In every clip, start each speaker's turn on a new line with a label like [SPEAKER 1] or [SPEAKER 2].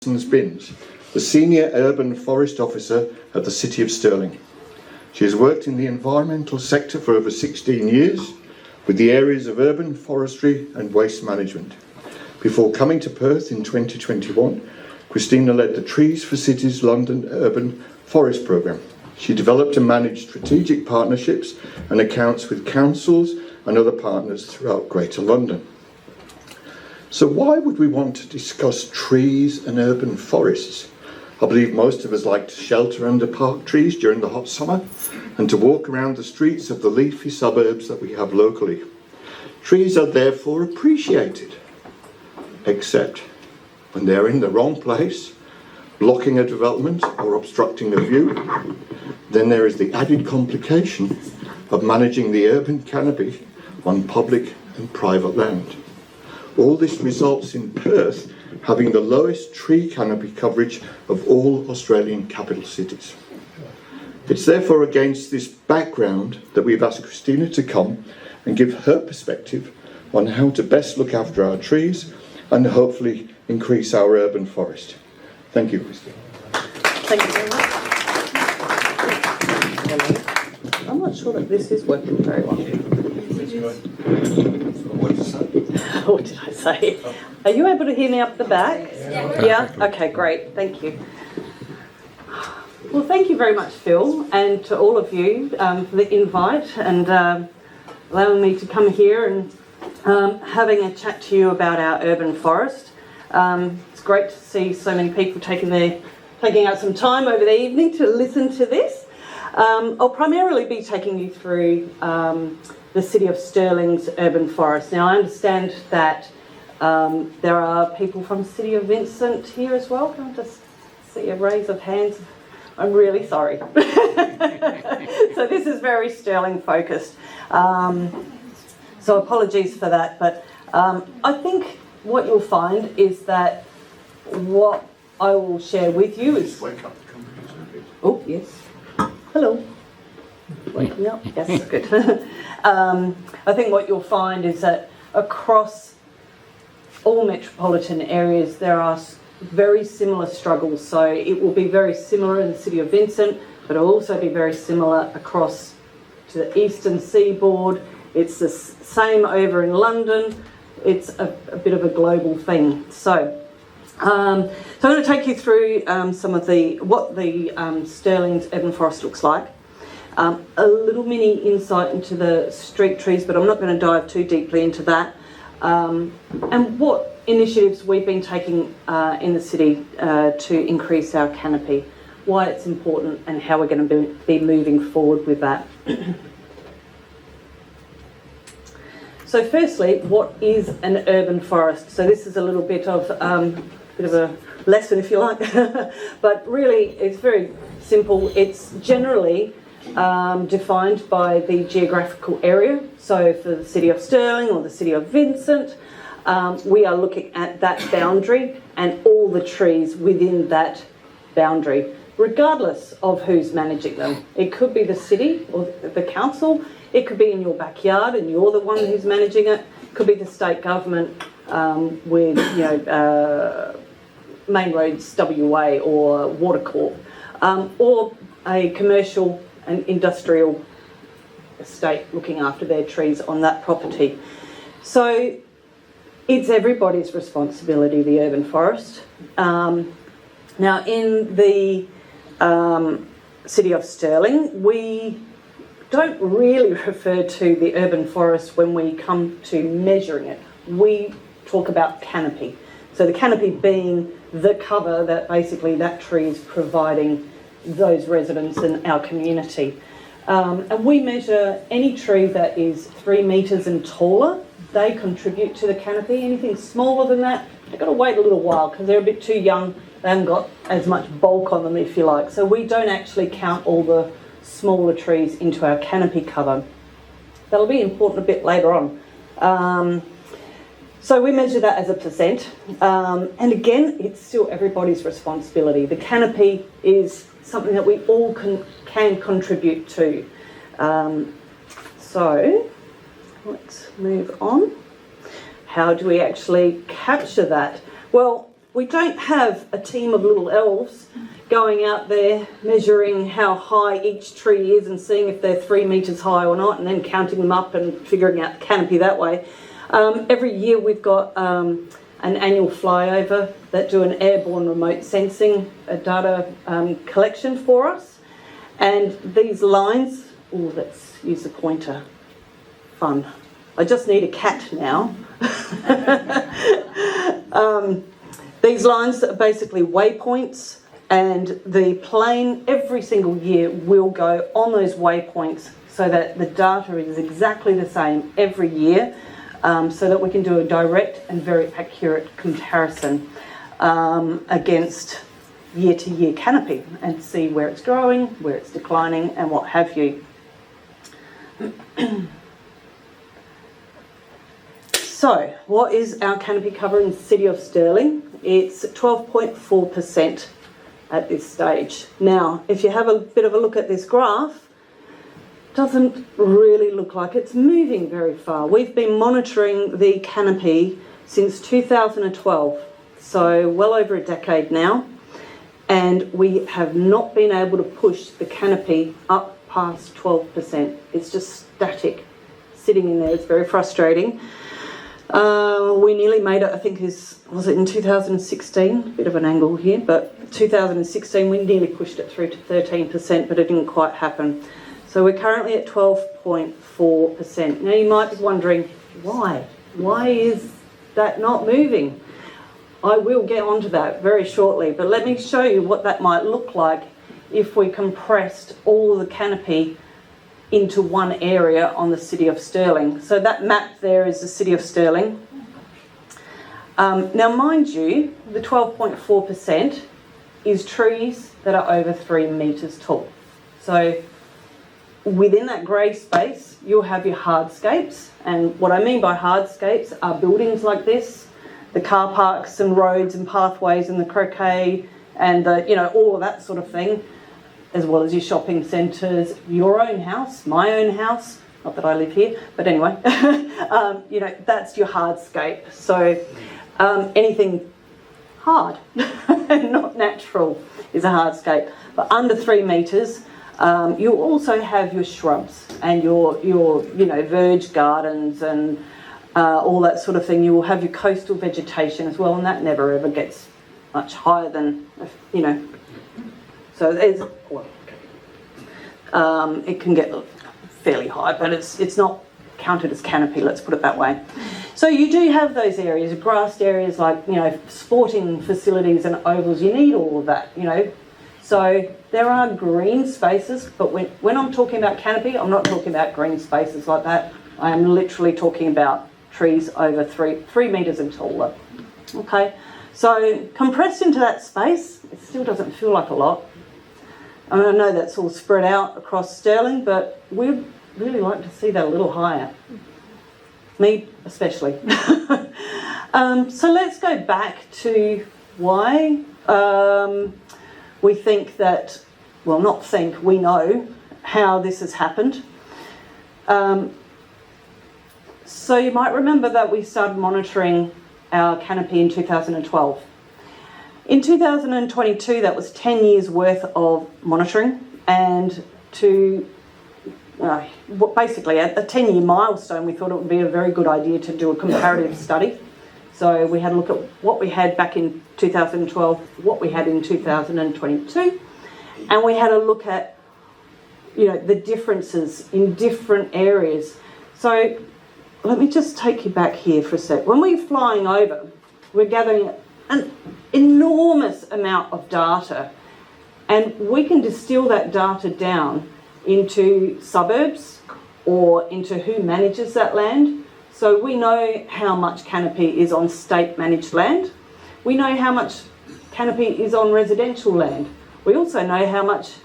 [SPEAKER 1] Jansons-Binns, the Senior Urban Forest Officer at the City of Stirling. She has worked in the environmental sector for over 16 years with the areas of urban forestry and waste management. Before coming to Perth in 2021, Kristina led the Trees for Cities London Urban Forest Programme. She developed and managed strategic partnerships and accounts with councils and other partners throughout Greater London. So why would we want to discuss trees and urban forests? I believe most of us like to shelter under park trees during the hot summer and to walk around the streets of the leafy suburbs that we have locally. Trees are therefore appreciated, except when they're in the wrong place, blocking a development or obstructing a view. Then there is the added complication of managing the urban canopy on public and private land. All this results in Perth having the lowest tree canopy coverage of all Australian capital cities. It's therefore against this background that we've asked Kristina to come and give her perspective on how to best look after our trees and hopefully increase our urban forest. Thank you, Kristina.
[SPEAKER 2] Thank you very much. I'm not sure that this is working very well. What did I say? Are you able to hear me up the back? Yeah? Okay, great. Thank you. Well, thank you very much, Phil, and to all of you for the invite and allowing me to come here and having a chat to you about our urban forest. It's great to see so many people taking out some time over the evening to listen to this. I'll primarily be taking you through the City of Stirling's urban forest. Now, I understand that there are people from the City of Vincent here as well. Can I just see a raise of hands? I'm really sorry. So this is very Stirling focused. So apologies for that. But I think what you'll find is that what I will share with you is... Oh, yes. Hello. Waking up? Yes, good. I think what you'll find is that across all metropolitan areas there are very similar struggles. So it will be very similar in the City of Vincent, but it will also be very similar across to the eastern seaboard. It's the same over in London. It's a bit of a global thing. So I'm going to take you through some of what the Stirling's urban forest looks like. A little mini insight into the street trees, but I'm not going to dive too deeply into that. And what initiatives we've been taking in the city to increase our canopy, why it's important and how we're going to be moving forward with that. So firstly, what is an urban forest? So this is a little bit of a lesson, if you like, but really it's very simple. It's generally defined by the geographical area. So for the City of Stirling or the City of Vincent, we are looking at that boundary and all the trees within that boundary, regardless of who's managing them. It could be the city or the council. It could be in your backyard and you're the one who's managing it. It could be the state government with, Main Roads WA or Water Corp, or a commercial and industrial estate looking after their trees on that property. So it's everybody's responsibility, the urban forest. Now in the City of Stirling, we don't really refer to the urban forest when we come to measuring it. We talk about canopy. So the canopy being the cover that basically that tree is providing those residents in our community. And we measure any tree that is 3 metres and taller. They contribute to the canopy. Anything smaller than that, they've got to wait a little while because they're a bit too young. They haven't got as much bulk on them, if you like. So we don't actually count all the smaller trees into our canopy cover. That'll be important a bit later on. So we measure that as a percent. And again, it's still everybody's responsibility. The canopy is something that we all can contribute to. So let's move on. How do we actually capture that? Well, we don't have a team of little elves going out there measuring how high each tree is and seeing if they're 3 metres high or not, and then counting them up and figuring out the canopy that way. Every year we've got an annual flyover that do an airborne remote sensing data collection for us. And these lines, oh, let's use the pointer, fun. I just need a cat now. These lines are basically waypoints, and the plane every single year will go on those waypoints so that the data is exactly the same every year, so that we can do a direct and very accurate comparison against year-to-year canopy and see where it's growing, where it's declining, and what have you. So, what is our canopy cover in the City of Stirling? It's 12.4% at this stage. Now, if you have a bit of a look at this graph, it doesn't really look like it's moving very far. We've been monitoring the canopy since 2012, so well over a decade now, and we have not been able to push the canopy up past 12%. It's just static, sitting in there. It's very frustrating. We nearly made it, I think was it in 2016? Bit of an angle here, but 2016 we nearly pushed it through to 13%, but it didn't quite happen. So we're currently at 12.4%. Now you might be wondering, why? Why is that not moving? I will get onto that very shortly, but let me show you what that might look like if we compressed all the canopy into one area on the City of Stirling. So that map there is the City of Stirling. Now mind you, the 12.4% is trees that are over 3 metres tall. So within that grey space, you'll have your hardscapes. And what I mean by hardscapes are buildings like this, the car parks and roads and pathways and the croquet and the, all of that sort of thing, as well as your shopping centres, your own house, my own house, not that I live here, but anyway, that's your hardscape. So anything hard, not natural, is a hardscape. But under 3 metres, you'll also have your shrubs and your verge gardens and all that sort of thing. You will have your coastal vegetation as well, and that never ever gets much higher than, so there's, it can get fairly high, but it's not counted as canopy, let's put it that way. So you do have those areas, grassed areas like, sporting facilities and ovals. You need all of that, So there are green spaces, but when I'm talking about canopy, I'm not talking about green spaces like that. I am literally talking about trees over 3 metres and taller. Okay, so compressed into that space, it still doesn't feel like a lot. I mean, I know that's all spread out across Stirling, but we'd really like to see that a little higher. Me especially. So let's go back to why we think that, well, not think, we know how this has happened. So you might remember that we started monitoring our canopy in 2012. In 2022, that was 10 years worth of monitoring, and basically at the 10-year milestone, we thought it would be a very good idea to do a comparative study. So we had a look at what we had back in 2012, what we had in 2022, and we had a look at, the differences in different areas. So let me just take you back here for a sec. When we're flying over, we're gathering an enormous amount of data, and we can distill that data down into suburbs or into who manages that land. So we know how much canopy is on state managed land. We know how much canopy is on residential land. We also know how much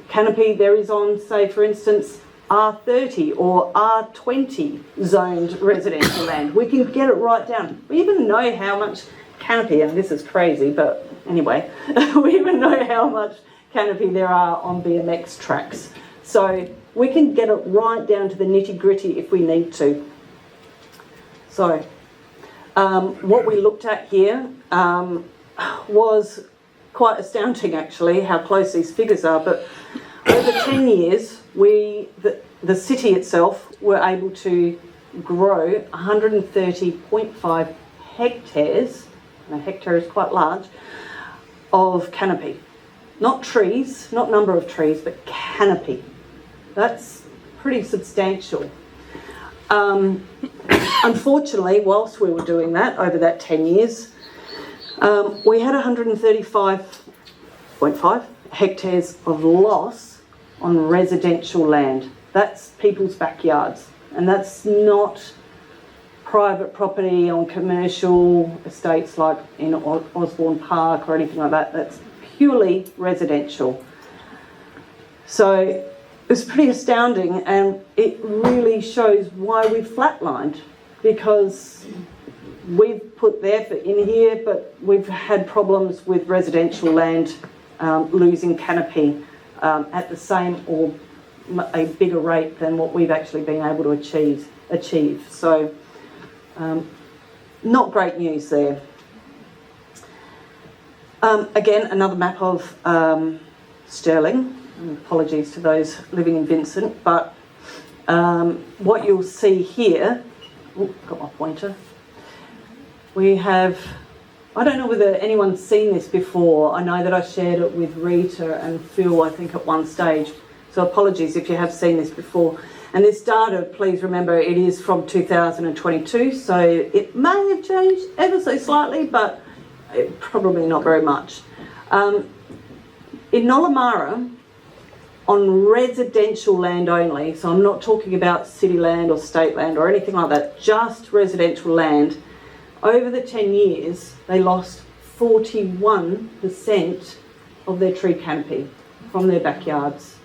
[SPEAKER 2] canopy there is on, say for instance, R30 or R20 zoned residential land. We can get it right down. We even know how much canopy, and this is crazy, but anyway, we even know how much canopy there are on BMX tracks. So we can get it right down to the nitty-gritty if we need to. So what we looked at here was quite astounding, actually, how close these figures are. But over 10 years, the city itself were able to grow 130.5 hectares, and a hectare is quite large, of canopy. Not trees, not number of trees, but canopy. That's pretty substantial. Unfortunately, whilst we were doing that over that 10 years, we had 135.5 hectares of loss on residential land. That's people's backyards, and that's not private property on commercial estates like in Osborne Park or anything like that. That's purely residential. So it was pretty astounding, and it really shows why we've flatlined, because we've put the effort in here, but we've had problems with residential land losing canopy at the same or a bigger rate than what we've actually been able to achieve. So not great news there. Again, another map of Stirling. Apologies to those living in Vincent, but what you'll see here, got my pointer, we have, I don't know whether anyone's seen this before. I know that I shared it with Rita and Phil, I think, at one stage. So apologies if you have seen this before. And this data, please remember, it is from 2022, so it may have changed ever so slightly, but probably not very much. In Nollamara, on residential land only, so I'm not talking about city land or state land or anything like that, just residential land, over the 10 years, they lost 41% of their tree canopy from their backyards.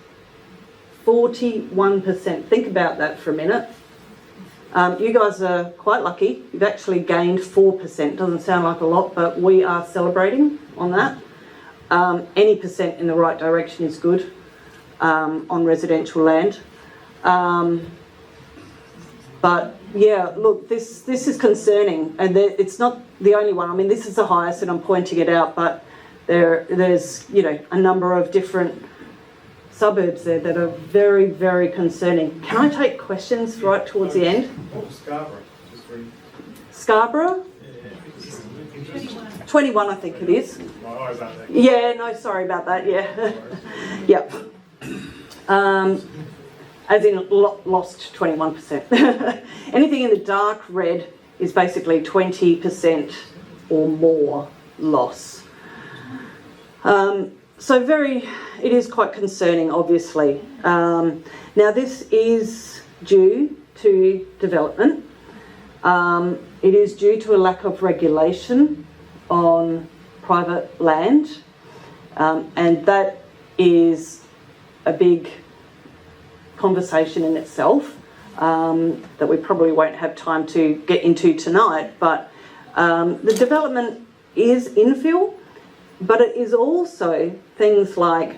[SPEAKER 2] 41%. Think about that for a minute. You guys are quite lucky. You've actually gained 4%. Doesn't sound like a lot, but we are celebrating on that. Any percent in the right direction is good on residential land. But yeah, look, this is concerning, and it's not the only one. I mean, this is the highest, and I'm pointing it out, but there's a number of different suburbs there that are very, very concerning. Can I take questions right towards the end?
[SPEAKER 3] Oh, Scarborough.
[SPEAKER 2] Scarborough?
[SPEAKER 3] Yeah.
[SPEAKER 2] 21, I think it is.
[SPEAKER 3] My eyes aren't there.
[SPEAKER 2] Yeah, no, sorry about that, yeah. Yep. As in lost 21%. Anything in the dark red is basically 20% or more loss. So it is quite concerning, obviously. Now this is due to development. It is due to a lack of regulation on private land, and that is a big conversation in itself that we probably won't have time to get into tonight. But the development is infill, but it is also things like,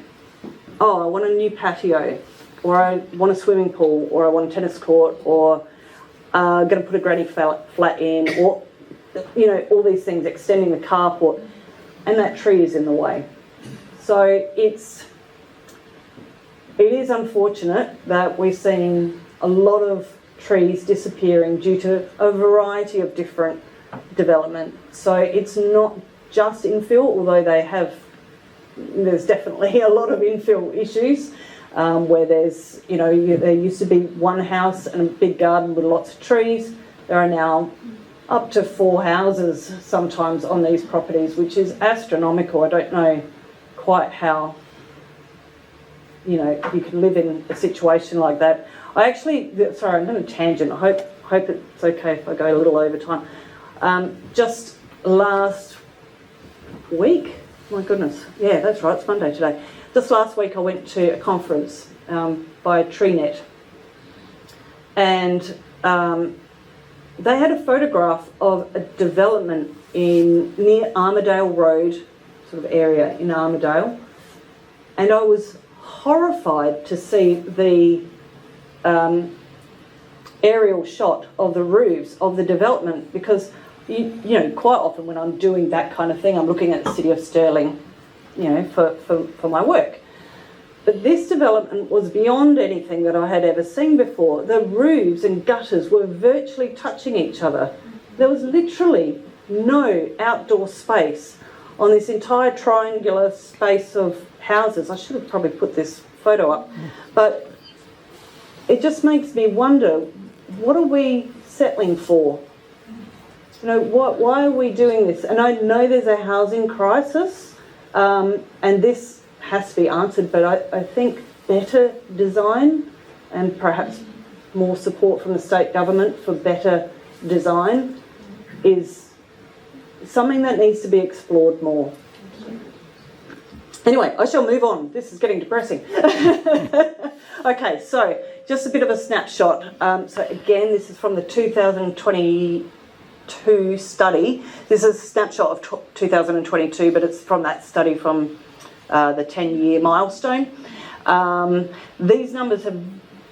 [SPEAKER 2] oh, I want a new patio, or I want a swimming pool, or I want a tennis court, or I'm going to put a granny flat in, or all these things, extending the carport, and that tree is in the way. So it is unfortunate that we're seeing a lot of trees disappearing due to a variety of different development. So it's not just infill, although there's definitely a lot of infill issues where there's, there used to be one house and a big garden with lots of trees. There are now up to 4 houses sometimes on these properties, which is astronomical. I don't know quite how you can live in a situation like that. Sorry, I'm going to tangent. I hope it's okay if I go a little over time. Just last week, my goodness, yeah, that's right, it's Monday today. Just last week I went to a conference by TreeNet, and they had a photograph of a development near Armadale Road, sort of area in Armadale, and I was horrified to see the aerial shot of the roofs of the development, because you know, quite often when I'm doing that kind of thing, I'm looking at the city of Stirling, you know, for my work. But this development was beyond anything that I had ever seen before. The roofs and gutters were virtually touching each other. There was literally no outdoor space on this entire triangular space of houses. I should have probably put this photo up, but it just makes me wonder, what are we settling for? You know, why are we doing this? And I know there's a housing crisis, and this has to be answered, but I think better design and perhaps more support from the state government for better design is something that needs to be explored more. Anyway, I shall move on. This is getting depressing. Okay, so just a bit of a snapshot. So again, this is from the 2022 study. This is a snapshot of 2022, but it's from that study from the 10-year milestone. These numbers have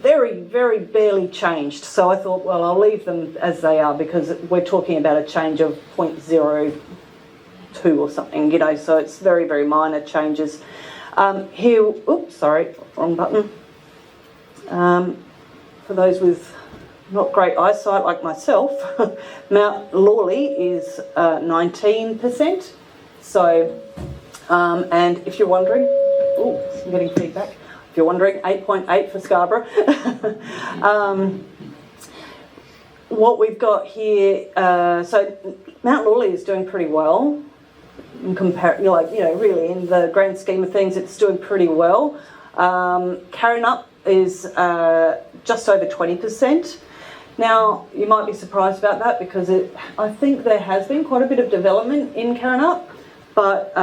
[SPEAKER 2] very, very barely changed. So I thought, well, I'll leave them as they are because we're talking about a change of 0.02 or something, you know, so it's very, very minor changes. Here, oops, sorry, wrong button. For those with not great eyesight like myself, Mount Lawley is 19%. So, and if you're wondering, oh, I'm getting feedback. If you're wondering, 8.8 for Scarborough. What we've got here, so Mount Lawley is doing pretty well. In really in the grand scheme of things, it's doing pretty well. Carryup is just over 20%. Now, you might be surprised about that because I think there has been quite a bit of development in Carryup, but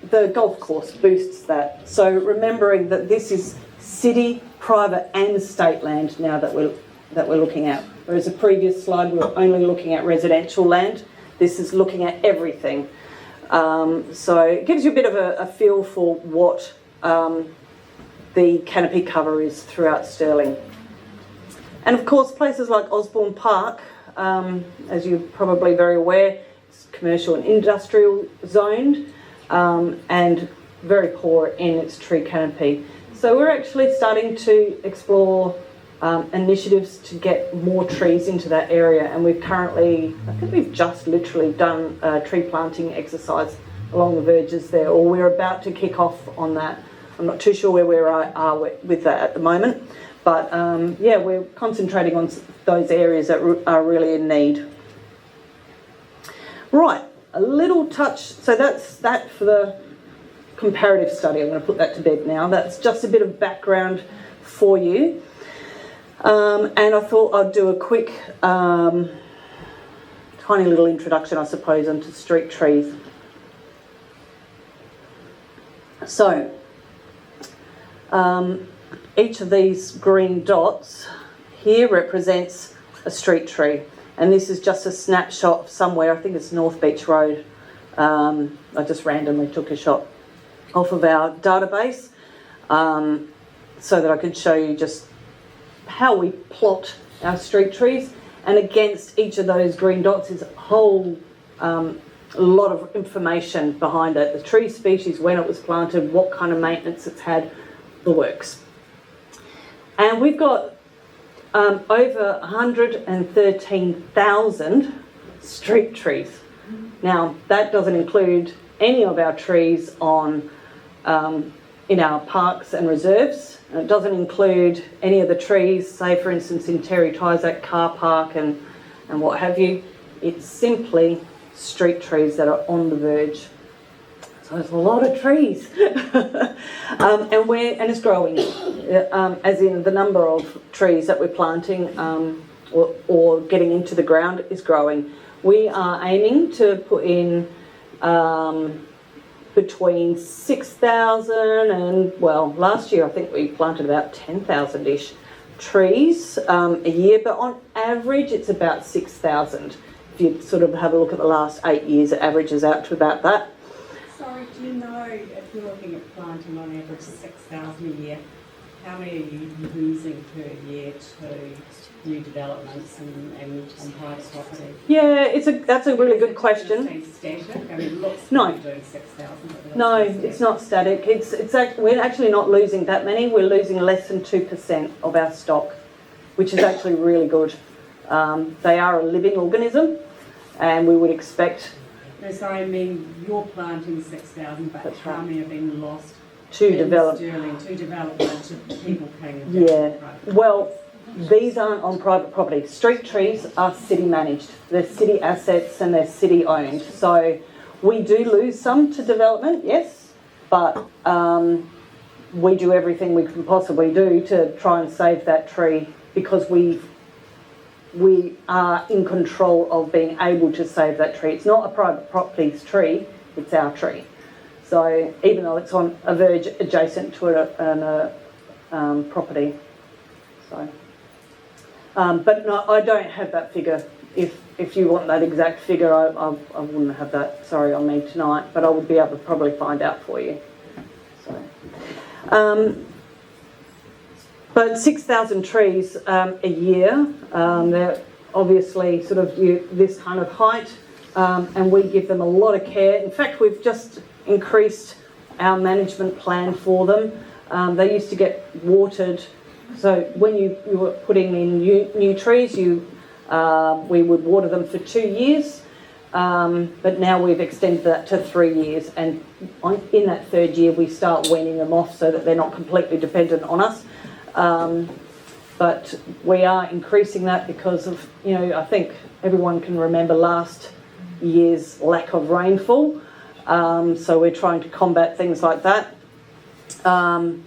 [SPEAKER 2] the golf course boosts that. So remembering that this is city, private and state land now that we're looking at. Whereas the previous slide we were only looking at residential land. This is looking at everything. So it gives you a bit of a feel for what the canopy cover is throughout Stirling. And of course places like Osborne Park, as you're probably very aware, it's commercial and industrial zoned and very poor in its tree canopy. So we're actually starting to explore initiatives to get more trees into that area, and we've currently, I think we've just literally done a tree planting exercise along the verges there, or we're about to kick off on that. I'm not too sure where we are with that at the moment, but yeah, we're concentrating on those areas that are really in need. Right, a little touch, so that's that for the comparative study. I'm going to put that to bed now. That's just a bit of background for you. And I thought I'd do a quick, tiny little introduction, I suppose, onto street trees. So, each of these green dots here represents a street tree. And this is just a snapshot of somewhere, I think it's North Beach Road. I just randomly took a shot off of our database so that I could show you just how we plot our street trees, and against each of those green dots is a whole lot of information behind it. The tree species, when it was planted, what kind of maintenance it's had, the works. And we've got over 113,000 street trees. Now, that doesn't include any of our trees on in our parks and reserves. And it doesn't include any of the trees, say for instance in Terry Tyzack car park and what have you. It's simply street trees that are on the verge. So there's a lot of trees. And it's growing, as in the number of trees that we're planting or getting into the ground is growing. We are aiming to put in between 6,000 and, well, last year I think we planted about 10,000-ish trees a year, but on average it's about 6,000. If you sort of have a look at the last 8 years, it averages out to about that.
[SPEAKER 4] Sorry, do you know if you're looking at planting on average 6,000 a year, how many are you losing per year to new developments and on private property?
[SPEAKER 2] Yeah, that's a really good question.
[SPEAKER 4] It seems static. I mean, it looks
[SPEAKER 2] No.
[SPEAKER 4] like you're doing 6,000.
[SPEAKER 2] No, it's not static. We're actually not losing that many. We're losing less than 2% of our stock, which is actually really good. They are a living organism, and we would expect
[SPEAKER 4] No, sorry, I mean you're planting 6,000, but
[SPEAKER 2] That's
[SPEAKER 4] how
[SPEAKER 2] right.
[SPEAKER 4] many have been lost
[SPEAKER 2] to
[SPEAKER 4] in
[SPEAKER 2] develop.
[SPEAKER 4] Stirling, to development, to people paying a
[SPEAKER 2] Yeah.
[SPEAKER 4] price?
[SPEAKER 2] Well, these aren't on private property. Street trees are city managed. They're city assets and they're city owned. So we do lose some to development, yes, but we do everything we can possibly do to try and save that tree because we are in control of being able to save that tree. It's not a private property's tree, it's our tree. So even though it's on a verge adjacent to a property. So, but no, I don't have that figure. If you want that exact figure, I wouldn't have that, sorry, on me tonight, but I would be able to probably find out for you. So, but 6,000 trees a year, they're obviously sort of this kind of height, and we give them a lot of care. In fact, we've just increased our management plan for them. They used to get watered, so when you were putting in new trees, we would water them for 2 years, but now we've extended that to 3 years, and in that third year we start weaning them off so that they're not completely dependent on us. But we are increasing that because of, I think everyone can remember last year's lack of rainfall. So we're trying to combat things like that. I've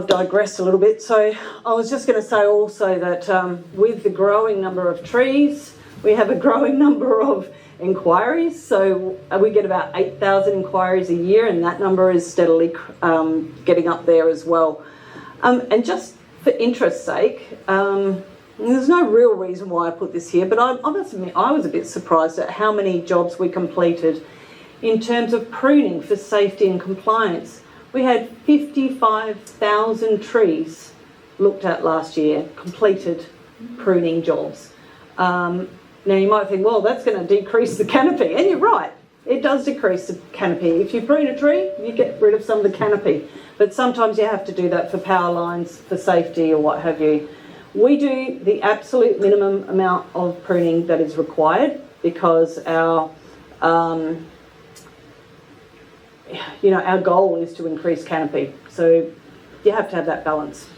[SPEAKER 2] digressed a little bit. So I was just going to say also that with the growing number of trees, we have a growing number of inquiries. So we get about 8,000 inquiries a year, and that number is steadily getting up there as well. And just for interest's sake, there's no real reason why I put this here, but I must admit I was a bit surprised at how many jobs we completed in terms of pruning for safety and compliance. We had 55,000 trees looked at last year, completed pruning jobs. Now you might think, well, that's going to decrease the canopy, and you're right, it does decrease the canopy. If you prune a tree, you get rid of some of the canopy, but sometimes you have to do that for power lines, for safety or what have you. We do the absolute minimum amount of pruning that is required because our goal is to increase canopy. So you have to have that balance.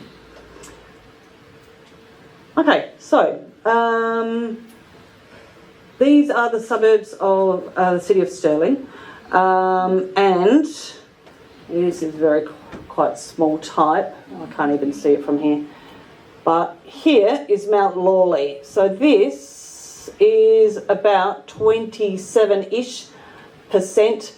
[SPEAKER 2] Okay, so these are the suburbs of the city of Stirling, and this is quite small type. I can't even see it from here. But here is Mount Lawley. So this is about 27-ish%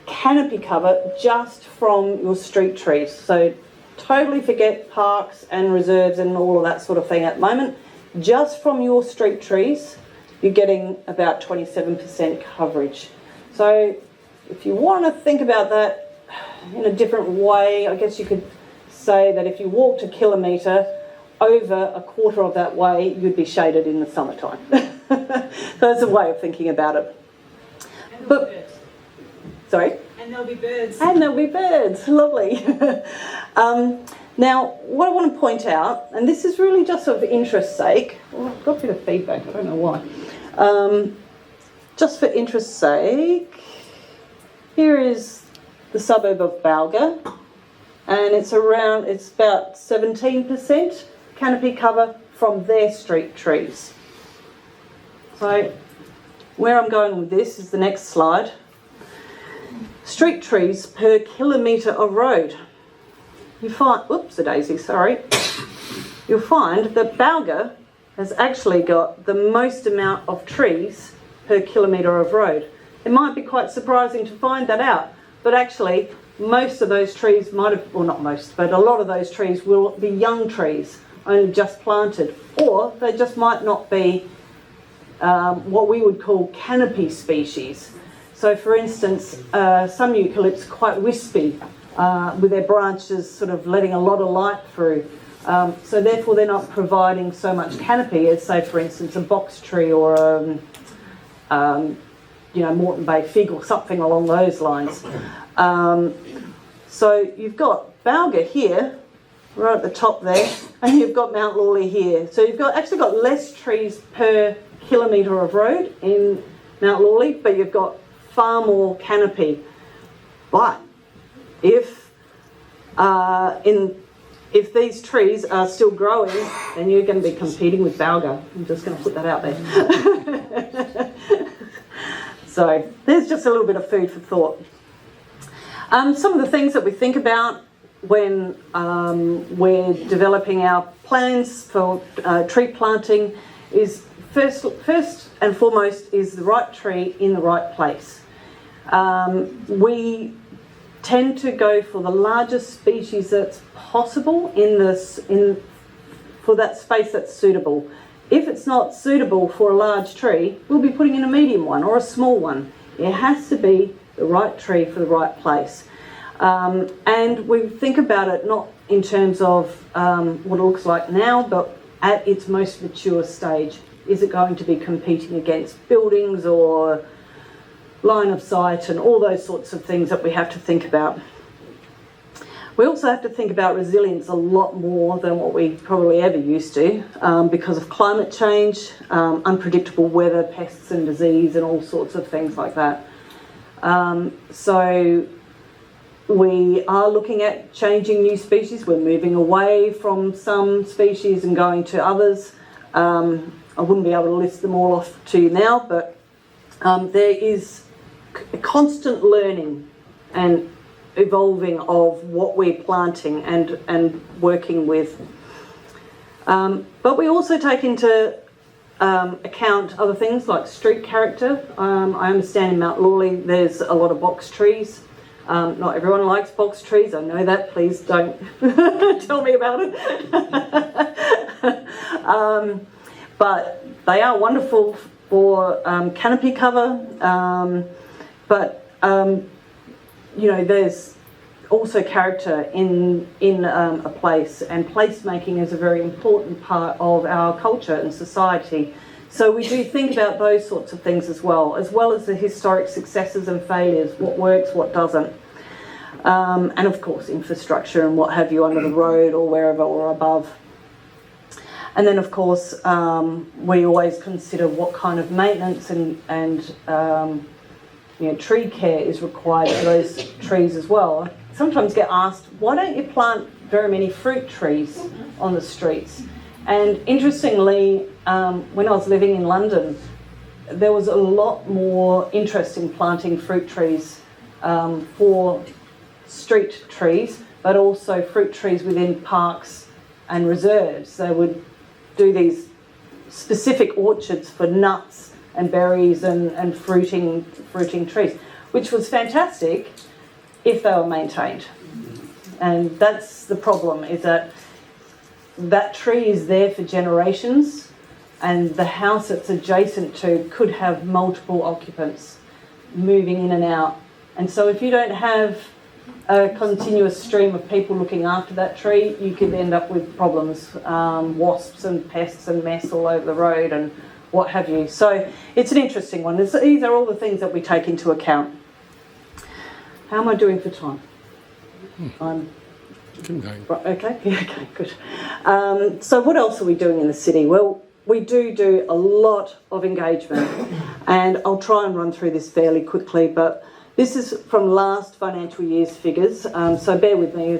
[SPEAKER 2] canopy cover just from your street trees. So totally forget parks and reserves and all of that sort of thing at the moment. Just from your street trees, you're getting about 27% coverage. So if you want to think about that in a different way, I guess you could say that if you walked a kilometre, over a quarter of that way, you'd be shaded in the summertime. That's a way of thinking about it.
[SPEAKER 4] And there'll be birds.
[SPEAKER 2] Sorry?
[SPEAKER 4] And there'll be birds.
[SPEAKER 2] And there'll be birds. Lovely. Now, what I want to point out, and this is really just of interest's sake. Well, I've got a bit of feedback. I don't know why. Just for interest's sake, here is the suburb of Balga, and it's about 17% canopy cover from their street trees. So where I'm going with this is the next slide. Street trees per kilometre of road. You find, whoops-a-daisy, sorry. You'll find that Balga has actually got the most amount of trees per kilometre of road. It might be quite surprising to find that out, but actually most of those trees might have, well not most, but a lot of those trees will be young trees, only just planted, or they just might not be what we would call canopy species. So for instance, some eucalypts are quite wispy, with their branches sort of letting a lot of light through. So therefore they're not providing so much canopy as, say, for instance, a box tree or Moreton Bay fig or something along those lines. So you've got Balga here, right at the top there, and you've got Mount Lawley here. So you've actually got less trees per kilometre of road in Mount Lawley, but you've got far more canopy. But if these trees are still growing, then you're going to be competing with Balga. I'm just going to put that out there. So there's just a little bit of food for thought. Some of the things that we think about when we're developing our plans for tree planting is first and foremost is the right tree in the right place. We tend to go for the largest species that's possible for that space that's suitable. If it's not suitable for a large tree, we'll be putting in a medium one or a small one. It has to be the right tree for the right place. And we think about it not in terms of what it looks like now, but at its most mature stage. Is it going to be competing against buildings or line of sight and all those sorts of things that we have to think about? We also have to think about resilience a lot more than what we probably ever used to because of climate change, unpredictable weather, pests and disease and all sorts of things like that. So we are looking at changing new species. We're moving away from some species and going to others. I wouldn't be able to list them all off to you now, but there is a constant learning and evolving of what we're planting and working with. But we also take into account other things like street character. I understand in Mount Lawley there's a lot of box trees. Not everyone likes box trees, I know that, please don't tell me about it. But they are wonderful for canopy cover, there's also character in a place, and placemaking is a very important part of our culture and society. So we do think about those sorts of things as well as the historic successes and failures, what works, what doesn't. And of course infrastructure and what have you under the road or wherever or above. And then of course we always consider what kind of maintenance and tree care is required for those trees as well. I sometimes get asked, why don't you plant very many fruit trees on the streets? And interestingly, when I was living in London, there was a lot more interest in planting fruit trees for street trees, but also fruit trees within parks and reserves. They would do these specific orchards for nuts and berries and fruiting trees, which was fantastic if they were maintained. And that's the problem, is that tree is there for generations, and the house it's adjacent to could have multiple occupants moving in and out. And so if you don't have a continuous stream of people looking after that tree, you could end up with problems, wasps and pests and mess all over the road and what have you. So it's an interesting one. These are all the things that we take into account. How am I doing for time? I'm
[SPEAKER 5] going.
[SPEAKER 2] right, okay, yeah, okay, good. So what else are we doing in the city? Well, we do a lot of engagement, and I'll try and run through this fairly quickly, but this is from last financial year's figures, so bear with me.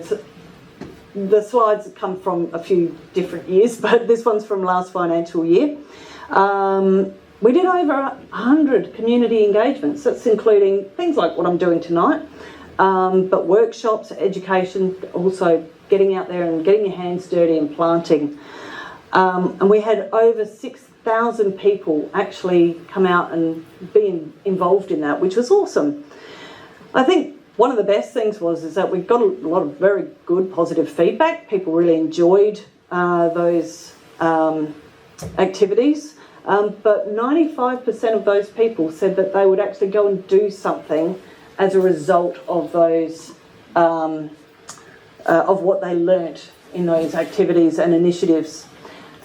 [SPEAKER 2] The slides come from a few different years, but this one's from last financial year. We did over 100 community engagements. That's including things like what I'm doing tonight, but workshops, education, also getting out there and getting your hands dirty and planting. And we had over 6,000 people actually come out and be involved in that, which was awesome. I think one of the best things is that we got a lot of very good positive feedback. People really enjoyed those activities. But 95% of those people said that they would actually go and do something as a result of those of what they learnt in those activities and initiatives.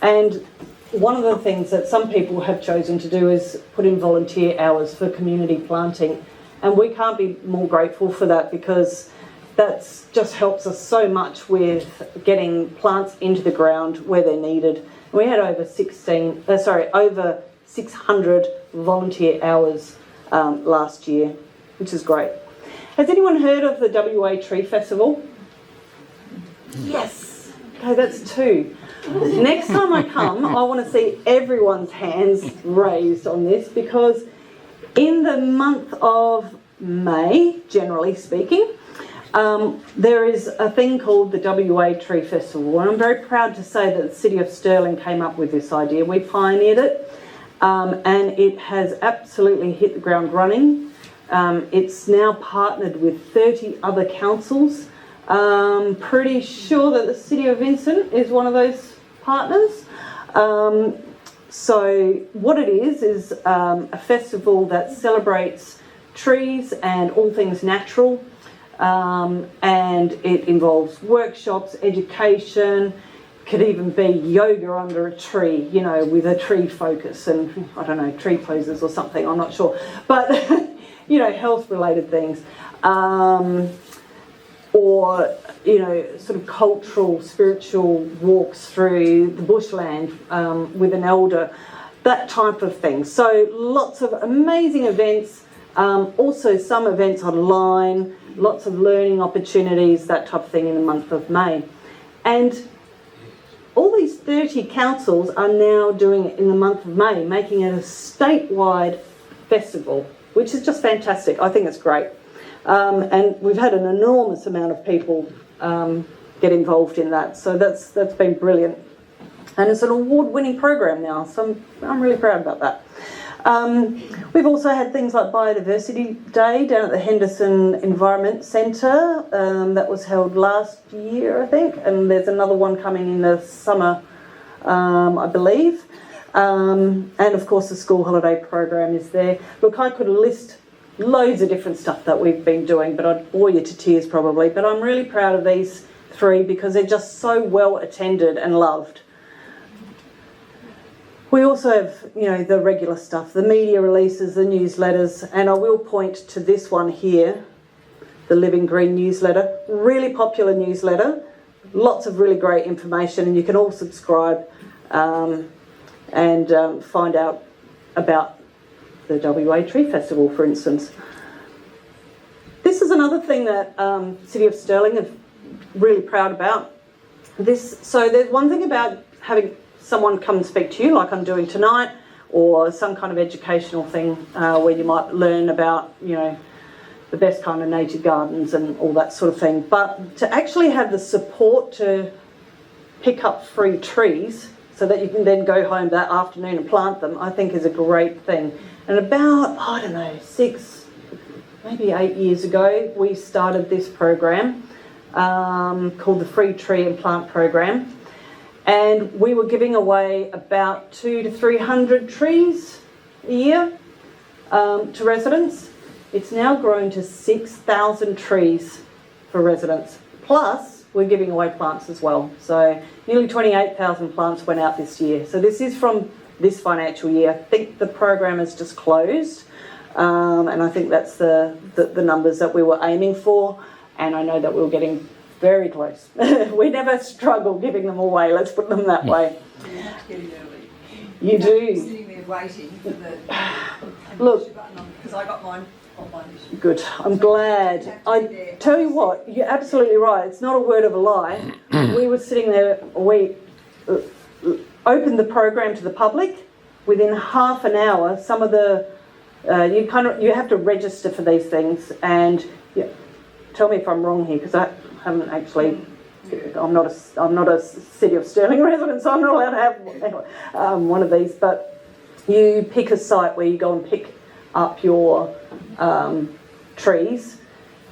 [SPEAKER 2] And one of the things that some people have chosen to do is put in volunteer hours for community planting. And we can't be more grateful for that, because that just helps us so much with getting plants into the ground where they're needed. We had over 600 volunteer hours last year, which is great. Has anyone heard of the WA Tree Festival? Yes. Okay, that's 2. Next time I come, I want to see everyone's hands raised on this, because in the month of May, generally speaking, there is a thing called the WA Tree Festival, and I'm very proud to say that the City of Stirling came up with this idea. We pioneered it, and it has absolutely hit the ground running. It's now partnered with 30 other councils. Pretty sure that the City of Vincent is one of those partners. So what it is a festival that celebrates trees and all things natural. And it involves workshops, education, could even be yoga under a tree, you know, with a tree focus and, I don't know, tree poses or something, I'm not sure. But, you know, health-related things. Or, you know, sort of cultural, spiritual walks through the bushland with an elder, that type of thing. So lots of amazing events, also some events online, lots of learning opportunities, that type of thing in the month of May. And all these 30 councils are now doing it in the month of May, making it a statewide festival, which is just fantastic. I think it's great. And we've had an enormous amount of people get involved in that. So that's been brilliant. And it's an award-winning program now, so I'm really proud about that. We've also had things like Biodiversity Day down at the Henderson Environment Centre. That was held last year, I think, and there's another one coming in the summer, I believe. And of course the school holiday program is there. Look, I could list loads of different stuff that we've been doing, but I'd bore you to tears probably. But I'm really proud of these 3 because they're just so well attended and loved. We also have, you know, the regular stuff, the media releases, the newsletters, and I will point to this one here, the Living Green newsletter. Really popular newsletter, lots of really great information, and you can all subscribe and find out about the WA Tree Festival, for instance. This is another thing that City of Stirling are really proud about. So there's one thing about having someone come and speak to you, like I'm doing tonight, or some kind of educational thing where you might learn about, you know, the best kind of native gardens and all that sort of thing. But to actually have the support to pick up free trees so that you can then go home that afternoon and plant them, I think is a great thing. And about, I don't know, 6, maybe 8 years ago, we started this program called the Free Tree and Plant Program. And we were giving away about 200 to 300 trees a year to residents. It's now grown to 6,000 trees for residents. Plus, we're giving away plants as well. So nearly 28,000 plants went out this year. So this is from this financial year. I think the program has just closed. And I think that's the numbers that we were aiming for. And I know that we were getting very close. We never struggle giving them away, let's put them that way.
[SPEAKER 5] You have to get in early.
[SPEAKER 2] You do.
[SPEAKER 5] Sitting there waiting for the
[SPEAKER 2] Look,
[SPEAKER 5] button on, because I got mine on my issue.
[SPEAKER 2] good. I'm glad. I tell you what, you're absolutely right. It's not a word of a lie. We were sitting there, we opened the program to the public. Within half an hour, some of the you have to register for these things, and tell me if I'm wrong here, because I haven't actually. I'm not a City of Stirling resident, so I'm not allowed to have one of these. But you pick a site where you go and pick up your trees,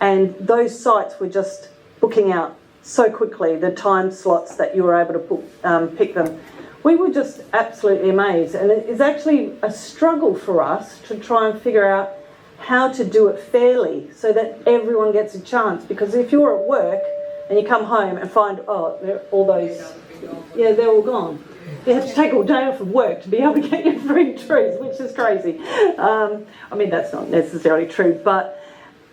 [SPEAKER 2] and those sites were just booking out so quickly, the time slots that you were able to pick them. We were just absolutely amazed, and it is actually a struggle for us to try and figure out how to do it fairly so that everyone gets a chance. Because if you're at work and you come home and find, all those, they're all gone. You have to take all day off of work to be able to get your free trees, which is crazy. I mean, that's not necessarily true, but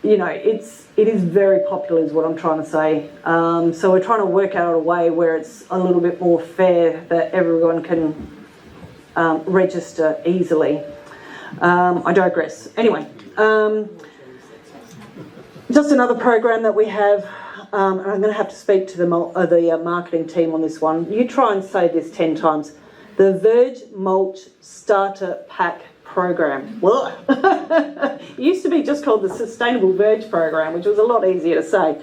[SPEAKER 2] you know, it is very popular is what I'm trying to say. So we're trying to work out a way where it's a little bit more fair that everyone can register easily. I digress. Anyway, just another program that we have, and I'm going to have to speak to the marketing team on this one. You try and say this 10 times. The Verge Mulch Starter Pack Program. Well, it used to be just called the Sustainable Verge Program, which was a lot easier to say.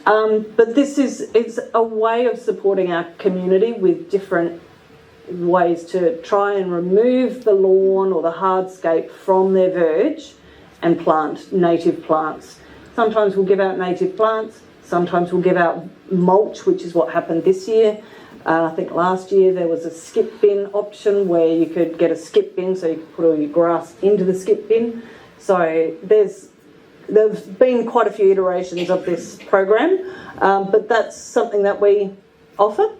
[SPEAKER 2] But it's a way of supporting our community with different ways to try and remove the lawn or the hardscape from their verge and plant native plants. Sometimes we'll give out native plants, sometimes we'll give out mulch, which is what happened this year. I think last year there was a skip bin option where you could get a skip bin so you could put all your grass into the skip bin. So there's been quite a few iterations of this program, but that's something that we offer.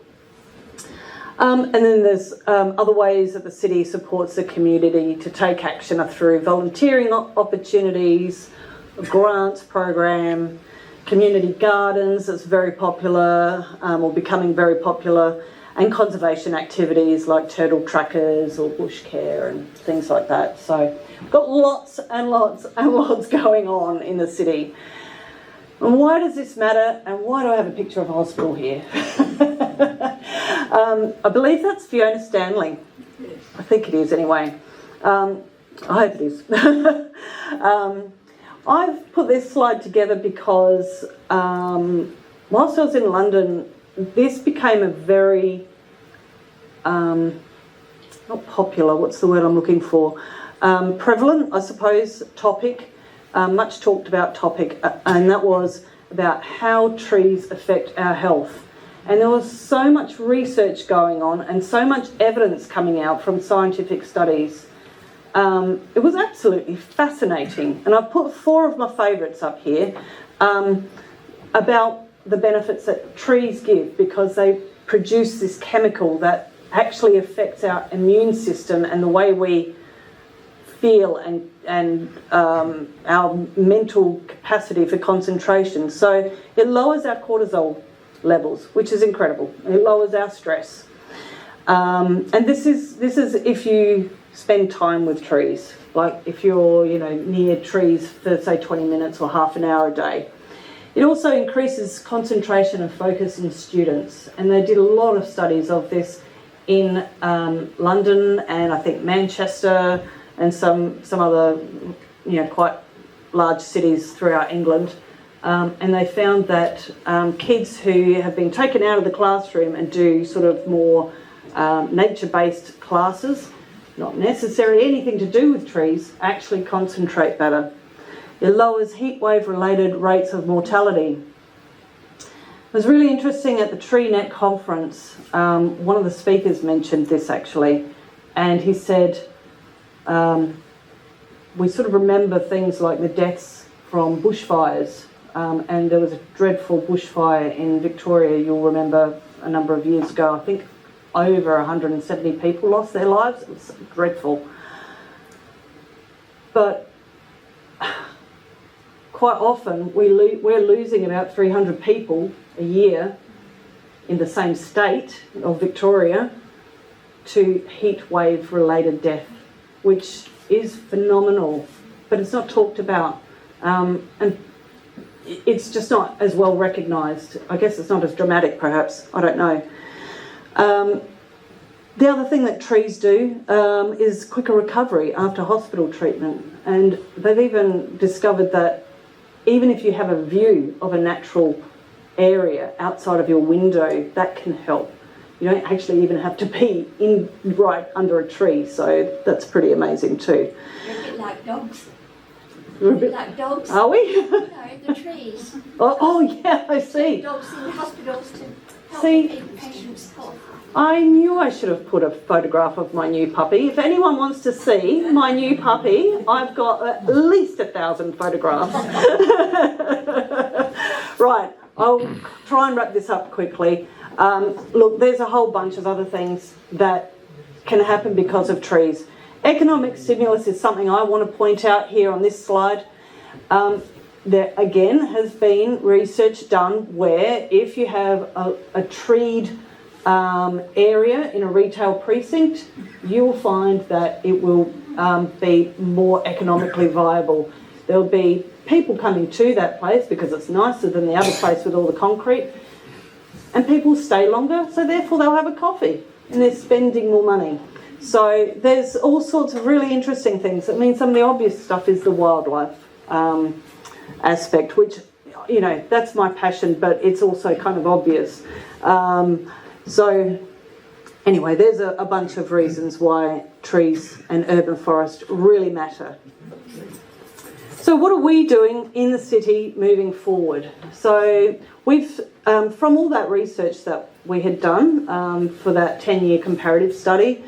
[SPEAKER 2] And then there's other ways that the city supports the community to take action through volunteering opportunities, a grants program, community gardens that's very popular or becoming very popular, and conservation activities like turtle trackers or bush care and things like that. So we've got lots and lots and lots going on in the city. And why does this matter, and why do I have a picture of a hospital here? I believe that's Fiona Stanley. I think it is anyway. I hope it is. I've put this slide together because whilst I was in London, this became a very, not popular, what's the word I'm looking for, prevalent, I suppose, topic, much talked about topic, and that was about how trees affect our health. And there was so much research going on and so much evidence coming out from scientific studies. It was absolutely fascinating. And I've put 4 of my favourites up here about the benefits that trees give, because they produce this chemical that actually affects our immune system and the way we feel and our mental capacity for concentration. So it lowers our cortisol levels, which is incredible. It lowers our stress. And this is if you spend time with trees, like if you're near trees for say 20 minutes or half an hour a day. It also increases concentration and focus in students, and they did a lot of studies of this in London and I think Manchester and some other quite large cities throughout England. And they found that kids who have been taken out of the classroom and do sort of more nature-based classes, not necessarily anything to do with trees, actually concentrate better. It lowers heatwave-related rates of mortality. It was really interesting at the TreeNet conference. One of the speakers mentioned this actually, and he said, we sort of remember things like the deaths from bushfires. And there was a dreadful bushfire in Victoria, you'll remember, a number of years ago. I think over 170 people lost their lives. It was dreadful. But quite often we're losing about 300 people a year in the same state of Victoria to heat wave related death, which is phenomenal, but it's not talked about. And it's just not as well recognised. I guess it's not as dramatic, perhaps. I don't know. The other thing that trees do is quicker recovery after hospital treatment. And they've even discovered that even if you have a view of a natural area outside of your window, that can help. You don't actually even have to be right under a tree. So that's pretty amazing too.
[SPEAKER 6] They're a bit like dogs.
[SPEAKER 2] We're a bit
[SPEAKER 6] Like dogs.
[SPEAKER 2] Are we?
[SPEAKER 6] You know, the trees.
[SPEAKER 2] Oh yeah, I see.
[SPEAKER 6] Dogs in hospitals to help
[SPEAKER 2] See?
[SPEAKER 6] keep patients' health.
[SPEAKER 2] I knew I should have put a photograph of my new puppy. If anyone wants to see my new puppy, I've got at least 1,000 photographs. Right, I'll try and wrap this up quickly. Look, there's a whole bunch of other things that can happen because of trees. Economic stimulus is something I want to point out here on this slide. There again has been research done where if you have a treed area in a retail precinct, you will find that it will be more economically viable. There'll be people coming to that place because it's nicer than the other place with all the concrete, and people stay longer, so therefore they'll have a coffee and they're spending more money. So there's all sorts of really interesting things. I mean, some of the obvious stuff is the wildlife aspect, which, you know, that's my passion, but it's also kind of obvious. So anyway, there's a bunch of reasons why trees and urban forest really matter. So what are we doing in the city moving forward? So we've, from all that research that we had done for that 10-year comparative study,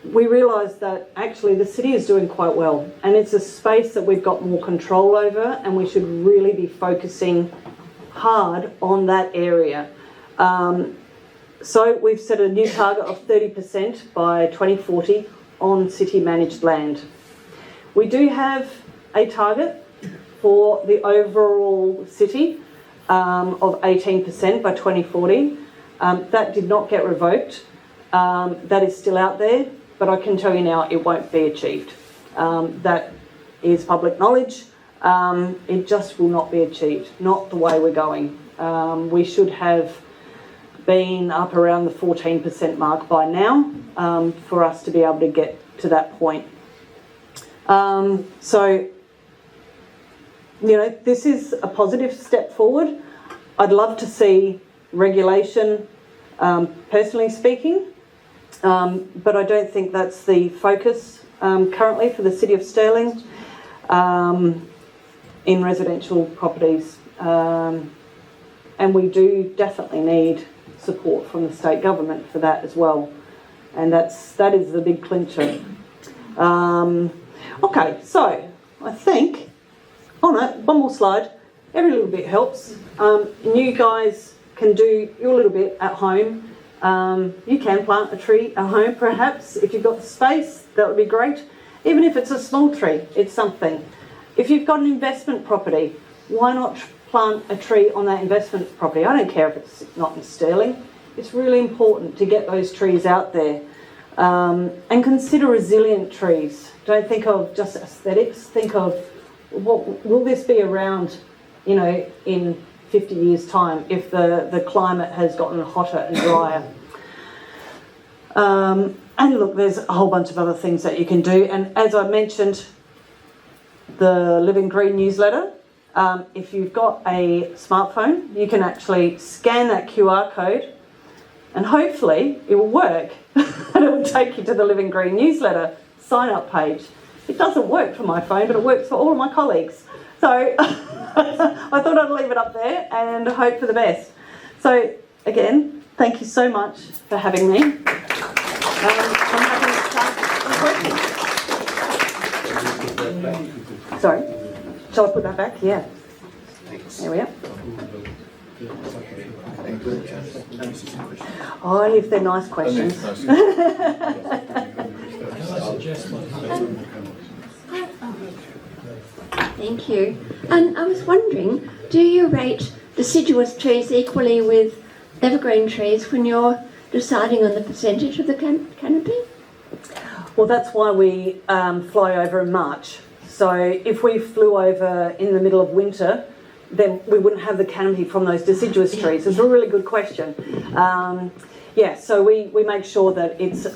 [SPEAKER 2] we realised that actually the city is doing quite well, and it's a space that we've got more control over, and we should really be focusing hard on that area. So we've set a new target of 30% by 2040 on city managed land. We do have a target for the overall city of 18% by 2040. That did not get revoked. That is still out there, but I can tell you now it won't be achieved. That is public knowledge. It just will not be achieved, not the way we're going. We should have been up around the 14% mark by now for us to be able to get to that point. So, you know, this is a positive step forward. I'd love to see regulation, personally speaking, but I don't think that's the focus currently for the City of Stirling in residential properties. And we do definitely need support from the state government for that as well. And that is the big clincher. Okay, so I think, oh no, one more slide. Every little bit helps. And you guys can do your little bit at home. You can plant a tree at home perhaps. If you've got the space, that would be great. Even if it's a small tree, it's something. If you've got an investment property, why not plant a tree on that investment property? I don't care if it's not in Stirling. It's really important to get those trees out there. And consider resilient trees. Don't think of just aesthetics. Think of what will this be around, you know, in 50 years' time if the climate has gotten hotter and drier. And look, there's a whole bunch of other things that you can do. And as I mentioned, the Living Green newsletter, if you've got a smartphone, you can actually scan that QR code and hopefully it will work and it will take you to the Living Green newsletter sign-up page. It doesn't work for my phone, but it works for all of my colleagues. So I thought I'd leave it up there and hope for the best. So again, thank you so much for having me. I'm happy to start some questions. Sorry, shall I put that back? Yeah. There we are. Oh, if they're nice questions.
[SPEAKER 6] Thank you. And I was wondering, do you rate deciduous trees equally with evergreen trees when you're deciding on the percentage of the canopy?
[SPEAKER 2] Well, that's why we fly over in March. So if we flew over in the middle of winter, then we wouldn't have the canopy from those deciduous trees. It's a really good question. Yeah, so we make sure that it's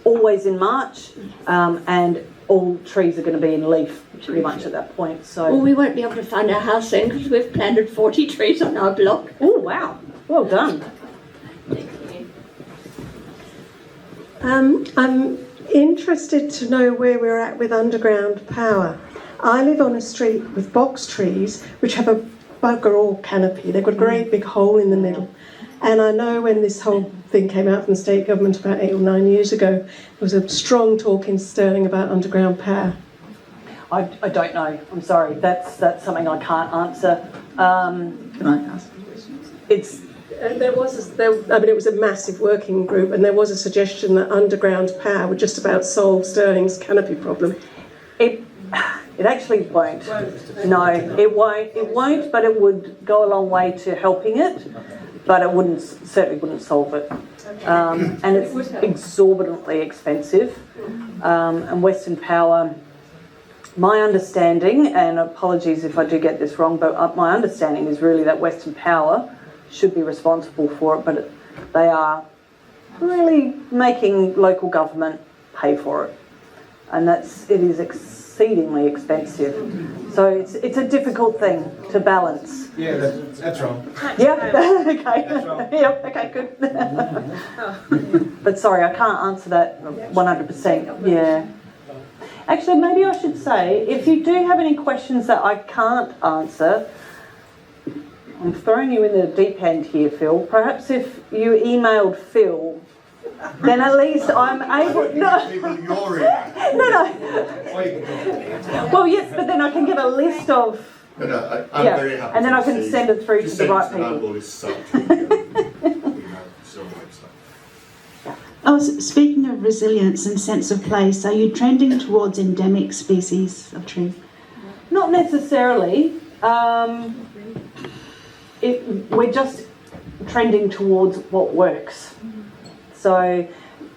[SPEAKER 2] always in March and all trees are going to be in leaf pretty much at that point. So
[SPEAKER 6] Well, we won't be able to find our house soon because we've planted 40 trees on our block.
[SPEAKER 2] oh, wow. Well done.
[SPEAKER 7] I'm interested to know where we're at with underground power. I live on a street with box trees which have a bugger all canopy. They've got a great big hole in the middle. And I know when this whole thing came out from the state government about 8 or 9 years ago, there was a strong talk in Stirling about underground power.
[SPEAKER 2] I don't know. I'm sorry. That's something I can't answer.
[SPEAKER 8] Can I ask a question?
[SPEAKER 2] It's
[SPEAKER 7] It was a massive working group, and there was a suggestion that underground power would just about solve Stirling's canopy problem.
[SPEAKER 2] It actually won't. No, it won't. It won't, but it would go a long way to helping it, but it certainly wouldn't solve it. And it's exorbitantly expensive. And Western Power, my understanding, and apologies if I do get this wrong, but my understanding is really that Western Power should be responsible for it, but they are really making local government pay for it. And it is exceedingly expensive. So it's a difficult thing to balance.
[SPEAKER 3] Yeah, that's wrong.
[SPEAKER 2] Yeah, okay.
[SPEAKER 3] That's wrong.
[SPEAKER 2] Yep, okay, good. But sorry, I can't answer that 100%. Yeah. Actually, maybe I should say, if you do have any questions that I can't answer, I'm throwing you in the deep end here, Phil. Perhaps if you emailed Phil, then at least I'm able... No. Well, yes, but then I can get a list of...
[SPEAKER 1] I'm very happy
[SPEAKER 2] and then
[SPEAKER 1] to
[SPEAKER 2] I can
[SPEAKER 1] receive
[SPEAKER 2] send it through to the right
[SPEAKER 1] consent
[SPEAKER 2] people.
[SPEAKER 1] all this stuff.
[SPEAKER 8] Speaking of resilience and sense of place, are you trending towards endemic species of tree?
[SPEAKER 2] Not necessarily. We're just trending towards what works. So,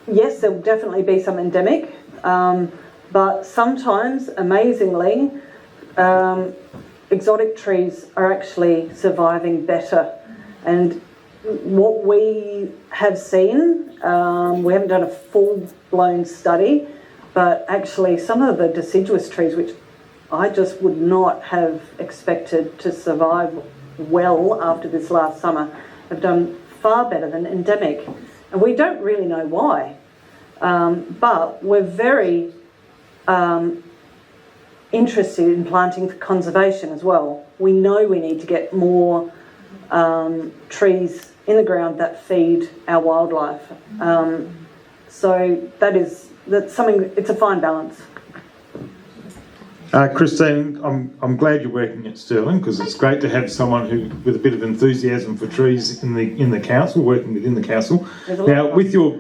[SPEAKER 2] yes, there will definitely be some endemic, but sometimes, amazingly, exotic trees are actually surviving better. And what we have seen, we haven't done a full-blown study, but actually some of the deciduous trees, which I just would not have expected to survive well after this last summer, have done far better than endemic. And we don't really know why, but we're very interested in planting for conservation as well. We know we need to get more trees in the ground that feed our wildlife. So that's something, it's a fine balance.
[SPEAKER 9] Christine, I'm glad you're working at Stirling, because it's great to have someone who with a bit of enthusiasm for trees in the council, working within the council. Now, with your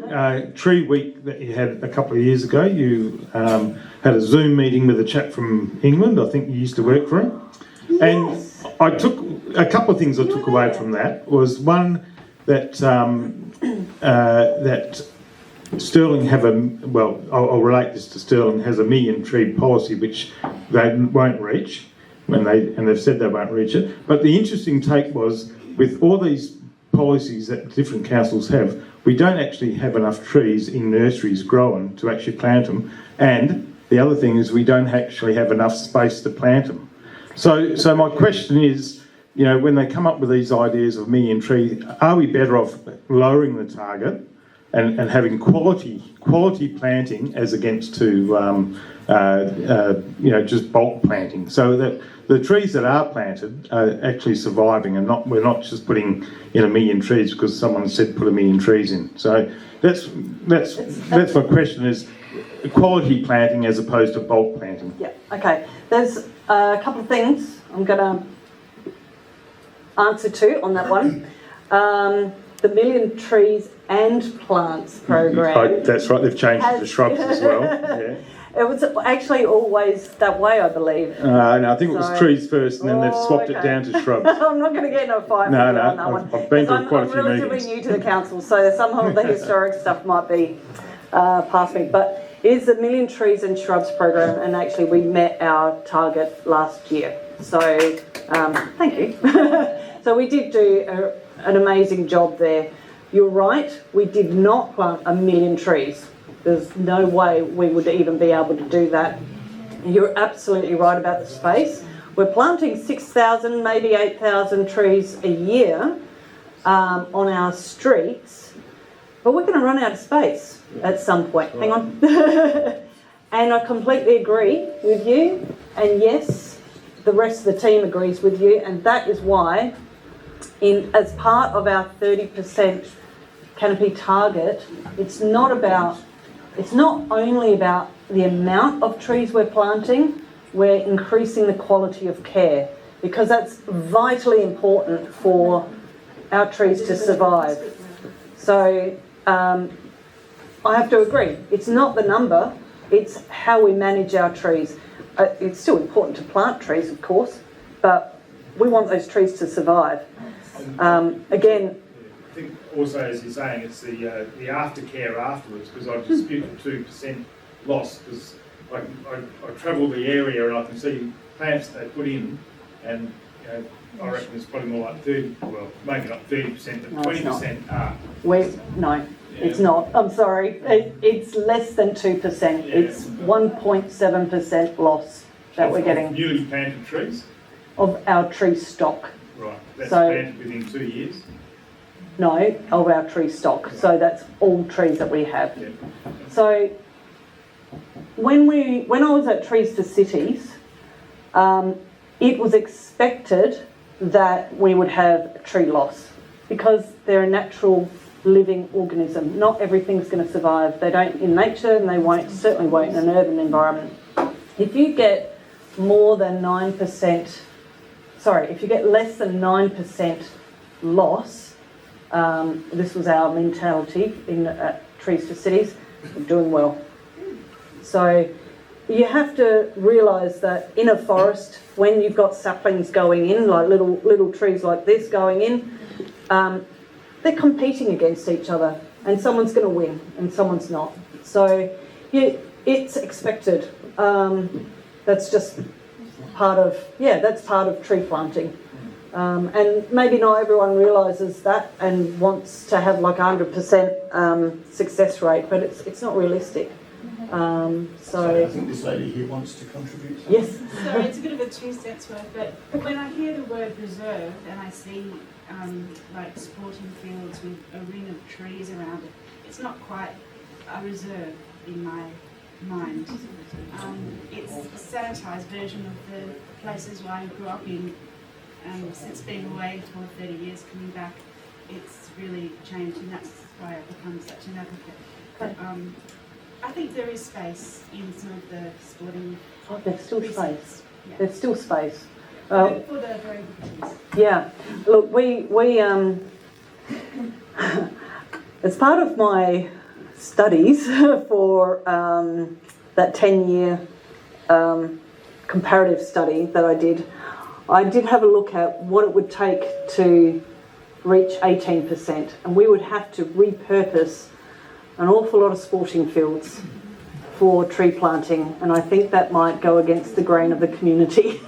[SPEAKER 9] tree week that you had a couple of years ago, you had a Zoom meeting with a chap from England. I think you used to work for him. Yes. And I took a couple of things I took away from that. Was one that that Stirling have I'll relate this to Stirling, has a 1 million tree policy which they won't reach, and they've said they won't reach it. But the interesting take was, with all these policies that different councils have, we don't actually have enough trees in nurseries growing to actually plant them, and the other thing is we don't actually have enough space to plant them. So my question is, you know, when they come up with these ideas of 1 million trees, are we better off lowering the target and having quality planting as against to just bulk planting, so that the trees that are planted are actually surviving, and we're not just putting in 1 million trees because someone said put 1 million trees in. So that's my question, is quality planting as opposed to bulk planting.
[SPEAKER 2] Yeah, okay. There's a couple of things I'm going to answer to on that one. The 1 million trees and plants program.
[SPEAKER 9] That's right, they've changed it to shrubs as well. Yeah.
[SPEAKER 2] It was actually always that way, I believe.
[SPEAKER 9] No, I think it was trees first, and then they've swapped it down to shrubs.
[SPEAKER 2] I'm not going to get in a fight with you on that one.
[SPEAKER 9] I've been to quite a few meetings.
[SPEAKER 2] I'm relatively new to the council, so some of the historic stuff might be past me. But it is the 1 million trees and shrubs program, and actually we met our target last year. So thank you. So we did do an amazing job there. You're right, we did not plant 1 million trees. There's no way we would even be able to do that. You're absolutely right about the space. We're planting 6,000, maybe 8,000 trees a year on our streets, but we're going to run out of space at some point. Hang on. And I completely agree with you. And yes, the rest of the team agrees with you. And that is why as part of our 30% canopy target, it's not only about the amount of trees we're planting, we're increasing the quality of care, because that's vitally important for our trees to survive. So I have to agree, it's not the number, it's how we manage our trees. It's still important to plant trees, of course, but we want those trees to survive. Again,
[SPEAKER 3] I think also, as you're saying, it's the aftercare afterwards, because I dispute the 2% loss, because I travel the area and I can see plants they put in, and I reckon it's probably more like 30, well, maybe not 30%, but 20% are.
[SPEAKER 2] No, it's not. I'm sorry. It's less than 2%.
[SPEAKER 3] Yeah.
[SPEAKER 2] It's 1.7% loss that we're getting
[SPEAKER 3] Newly planted trees?
[SPEAKER 2] of our tree stock.
[SPEAKER 3] Right, that's
[SPEAKER 2] So-
[SPEAKER 3] planted within 2 years?
[SPEAKER 2] No, of our tree stock. So that's all trees that we have.
[SPEAKER 3] Yeah.
[SPEAKER 2] So when I was at Trees for Cities, it was expected that we would have tree loss because they're a natural living organism. Not everything's going to survive. They don't in nature, and they certainly won't in an urban environment. If you get more than 9%, if you get less than 9% loss, this was our mentality at Trees for Cities, we're doing well. So you have to realise that in a forest, when you've got saplings going in, like little trees like this going in, they're competing against each other, and someone's going to win and someone's not. So it's expected. That's just part of tree planting. And maybe not everyone realises that and wants to have like 100% success rate, but it's not realistic.
[SPEAKER 1] I think this lady here wants to contribute.
[SPEAKER 2] Yes.
[SPEAKER 10] So it's a bit of a two-steps worth, but when I hear the word reserve and I see like sporting fields with a ring of trees around it, it's not quite a reserve in my mind. It's a sanitised version of the places where I grew up in. Since being away for 30 years, coming back, it's really changed, and that's why I've become such an advocate. But I think there is space in some of the sporting.
[SPEAKER 2] Oh, there's still space.
[SPEAKER 10] Yeah.
[SPEAKER 2] There's still space.
[SPEAKER 10] For the very good trees.
[SPEAKER 2] Yeah. Look, we as part of my studies for that 10-year comparative study that I did have a look at what it would take to reach 18%, and we would have to repurpose an awful lot of sporting fields for tree planting, and I think that might go against the grain of the community.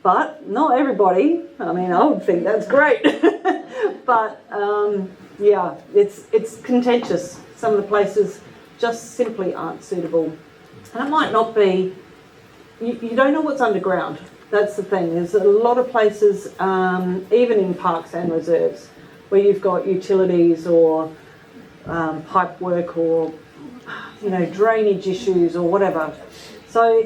[SPEAKER 2] But not everybody. I mean, I would think that's great. But yeah, it's contentious. Some of the places just simply aren't suitable, and it might not be. You don't know what's underground. That's the thing. There's a lot of places, even in parks and reserves, where you've got utilities or pipe work or drainage issues or whatever. So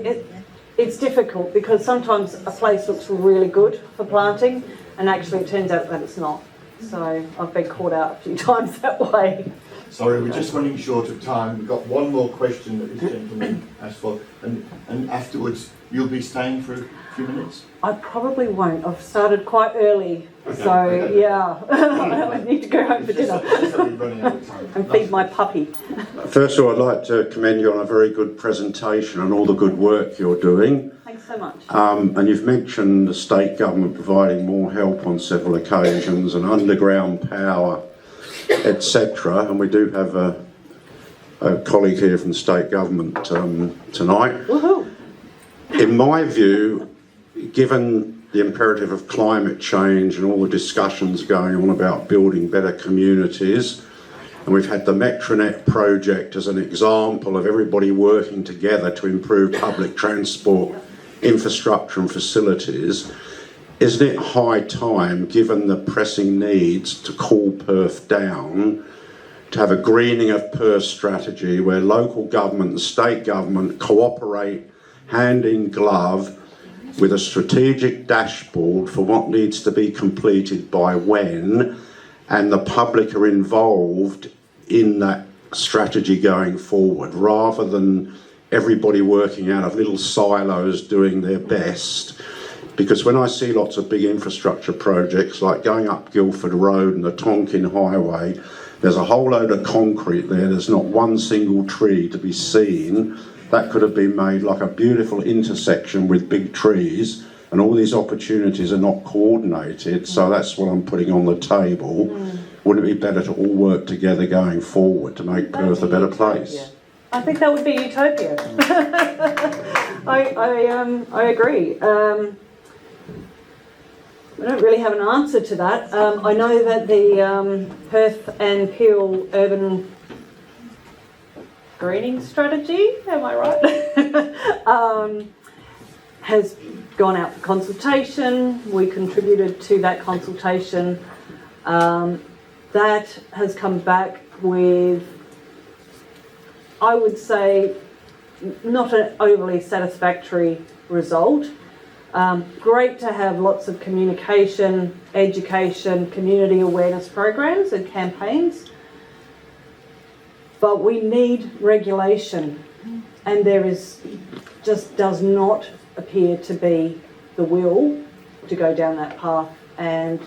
[SPEAKER 2] it's difficult because sometimes a place looks really good for planting, and actually it turns out that it's not. So I've been caught out a few times that way.
[SPEAKER 1] Sorry, we're just running short of time. We've got one more question that this gentleman asked for, and afterwards you'll be staying for a few minutes?
[SPEAKER 2] I probably won't. I've started quite early,
[SPEAKER 1] Okay.
[SPEAKER 2] yeah. I need to go home for dinner and feed my puppy.
[SPEAKER 11] First of all, I'd like to commend you on a very good presentation and all the good work you're doing.
[SPEAKER 2] Thanks so much.
[SPEAKER 11] And you've mentioned the state government providing more help on several occasions and underground power, etc. And we do have a colleague here from the state government tonight.
[SPEAKER 2] Woohoo!
[SPEAKER 11] In my view, given the imperative of climate change and all the discussions going on about building better communities, and we've had the Metronet project as an example of everybody working together to improve public transport infrastructure and facilities, isn't it high time, given the pressing needs to cool Perth down, to have a greening of Perth strategy where local government and state government cooperate hand in glove with a strategic dashboard for what needs to be completed by when, and the public are involved in that strategy going forward, rather than everybody working out of little silos doing their best. Because when I see lots of big infrastructure projects like going up Guildford Road and the Tonkin Highway, there's a whole load of concrete there, there's not one single tree to be seen. That could have been made like a beautiful intersection with big trees, and all these opportunities are not coordinated, so that's what I'm putting on the table. Wouldn't it be better to all work together going forward to make Perth a better place?
[SPEAKER 2] I think that would be utopia. I agree. I don't really have an answer to that. I know that the Perth and Peel urban greening strategy, am I right? Has gone out for consultation. We contributed to that consultation. That has come back with, I would say, not an overly satisfactory result. Great to have lots of communication, education, community awareness programs and campaigns, but we need regulation, and there just does not appear to be the will to go down that path, and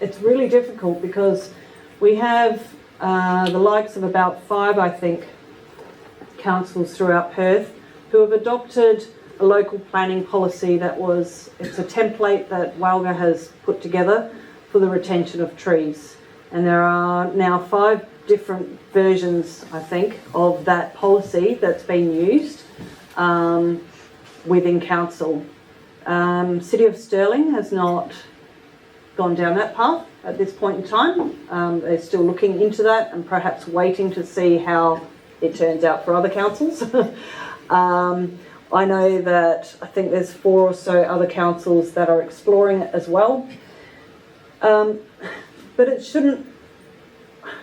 [SPEAKER 2] it's really difficult because we have the likes of about 5, I think, councils throughout Perth who have adopted a local planning policy it's a template that Walga has put together for the retention of trees. And there are now 5 different versions, I think, of that policy that's been used within council. City of Stirling has not gone down that path at this point in time. They're still looking into that and perhaps waiting to see how it turns out for other councils. I know that I think there's 4 or so other councils that are exploring it as well. But it shouldn't